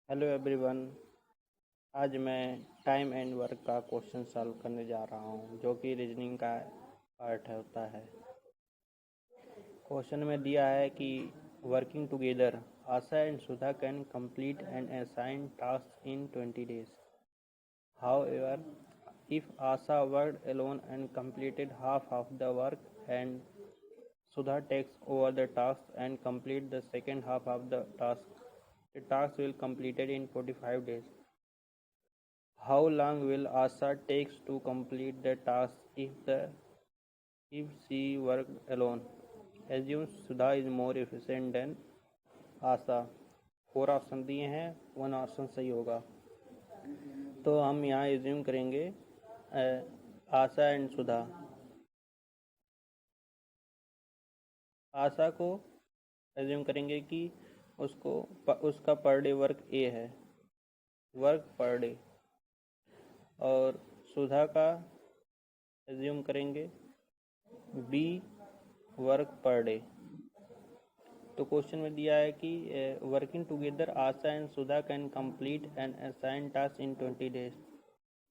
Hello everyone. आज मैं time and work का क्वेश्चन सॉल्व करने जा रहा हूँ जो कि रीजनिंग का पार्ट होता है। क्वेश्चन में दिया है कि working together Asha and Sudha can complete and assign task in 20 days। However, if Asha worked alone and completed half of the work and Sudha takes over the task and complete the second half of the task will completed in 45 days. How long will Asha takes to complete the task if she worked alone? Assume Sudha is more efficient than Asha। 4 option दिए हैं, 1 option सही होगा। तो हम यहाँ assume करेंगे आशा and सुधा। आशा को assume करेंगे कि उसका पर डे वर्क ए है, वर्क पर डे, और सुधा का एज्यूम करेंगे बी, वर्क पर डे। तो क्वेश्चन में दिया है कि working together Asha and Sudha can complete and assign task in 20 days।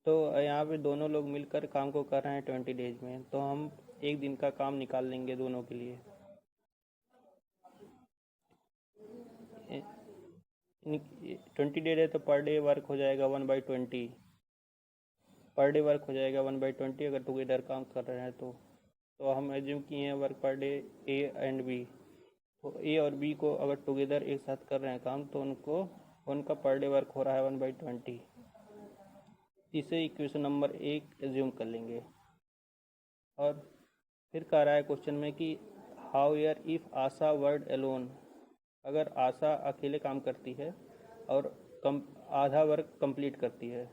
तो यहाँ पे दोनों लोग मिलकर काम को कर रहे हैं 20 days में, तो हम एक दिन का काम निकाल लेंगे दोनों के लिए। 20 डेज है तो पर डे वर्क हो जाएगा 1/20। पर डे वर्क हो जाएगा 1/20 अगर टुगेदर काम कर रहे हैं तो हम एज्यूम किए हैं work per day A and B. तो ए और बी को अगर टुगेदर एक साथ कर रहे हैं काम तो उनका पर डे वर्क हो रहा है 1/20। इसे इक्वेशन नंबर 1 एज्यूम कर लेंगे। और फिर कह रहा है क्वेश्चन में कि however if Asha word alone, अगर आशा अकेले काम करती है और आधा वर्क कंप्लीट करती है,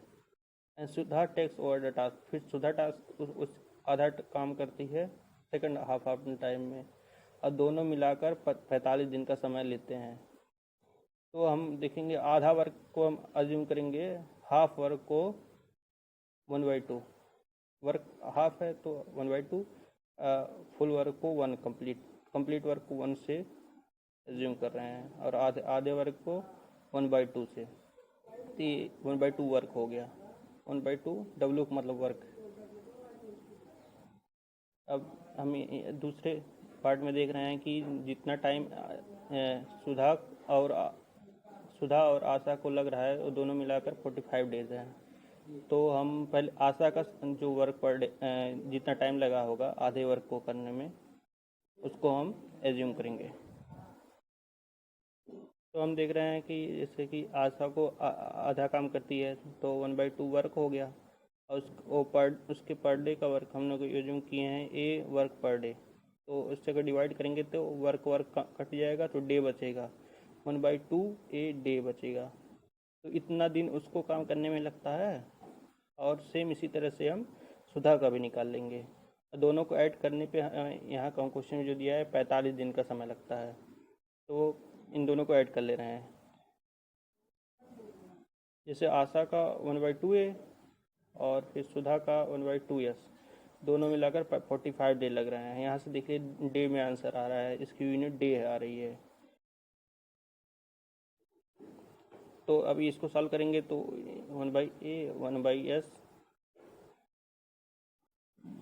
and Sudha takes over the task, फिर सुधा टास्क उस आधा काम करती है सेकंड हाफ ऑफ टाइम में, और दोनों मिलाकर 45 दिन का समय लेते हैं। तो हम देखेंगे आधा वर्क को हम अज्यूम करेंगे, हाफ वर्क को 1/2, वर्क हाफ है तो 1/2, फुल वर्क को 1, कंप्लीट वर्क को 1 से एज्यूम कर रहे हैं, और आधे वर्क को 1/2 से। तो 1/2 वर्क हो गया, 1/2 डब्ल्यू का मतलब वर्क। अब हम दूसरे पार्ट में देख रहे हैं कि जितना टाइम सुधा और आशा को लग रहा है वो दोनों मिलाकर 45 डेज है। तो हम पहले आशा का जो वर्क पर डे जितना टाइम लगा होगा आधे वर्क को करने में, उसको हम एज्यूम करेंगे। तो हम देख रहे हैं कि जैसे कि आशा को आधा काम करती है तो 1/2 वर्क हो गया, और उसके पर डे का वर्क हम लोग एज्यूम किए हैं ए वर्क पर डे। तो उससे अगर डिवाइड करेंगे तो वर्क कट जाएगा तो डे बचेगा, 1/2 ए डे बचेगा। तो इतना दिन उसको काम करने में लगता है, और सेम इसी तरह से हम सुधा का भी निकाल लेंगे। दोनों को ऐड करने पे यहाँ का क्वेश्चन में जो दिया है 45 दिन का समय लगता है, तो इन दोनों को ऐड कर ले रहे हैं। जैसे आशा का 1/2 ए और फिर सुधा का 1/2 एस, दोनों मिलाकर 45 डे लग रहे हैं। यहाँ से देखिए डे में आंसर आ रहा है, इसकी यूनिट डे आ रही है। तो अभी इसको सॉल्व करेंगे तो 1/a 1/s,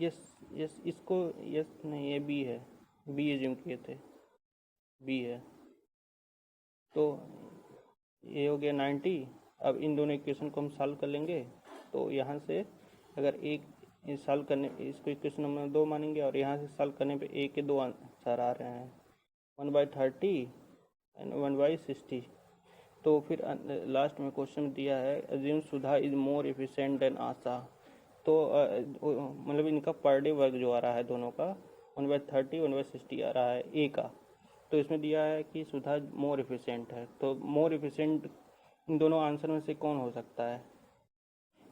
यस इसको यस नहीं, ये बी है, बी एज्यूम किए थे, बी है। तो ये हो गया 90। अब इन दोनों इक्वेशन को हम सॉल्व कर लेंगे। तो यहाँ से अगर एक सॉल्व करने इसको इक्वेशन नंबर 2 मानेंगे, और यहाँ से सॉल्व करने पे ए के 2 आंसर आ रहे हैं, 1/30 एंड 1/60। तो फिर लास्ट में क्वेश्चन दिया है assume Sudha is more efficient than Asha. तो मतलब इनका पर डे वर्क जो आ रहा है दोनों का 1/30 1/60 आ रहा है ए का। तो इसमें दिया है कि सुधा मोर एफिशिएंट है, तो मोर एफिशिएंट इन दोनों आंसर में से कौन हो सकता है?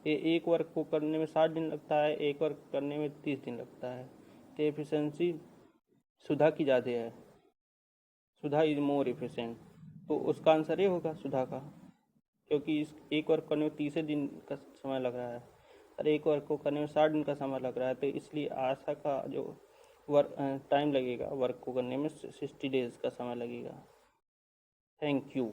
एक वर्क को करने में 60 दिन लगता है, एक वर्क करने में 30 दिन लगता है। तो एफिशिएंसी सुधा की ज़्यादा है, सुधा इज मोर एफिशिएंट। तो उसका आंसर ये होगा सुधा का, क्योंकि इस एक वर्क करने में 30 दिन का समय लग रहा है और एक वर्क को करने में 60 दिन का समय लग रहा है। तो इसलिए आशा का जो वर्क टाइम लगेगा वर्क को करने में 60 डेज का समय लगेगा। Thank you.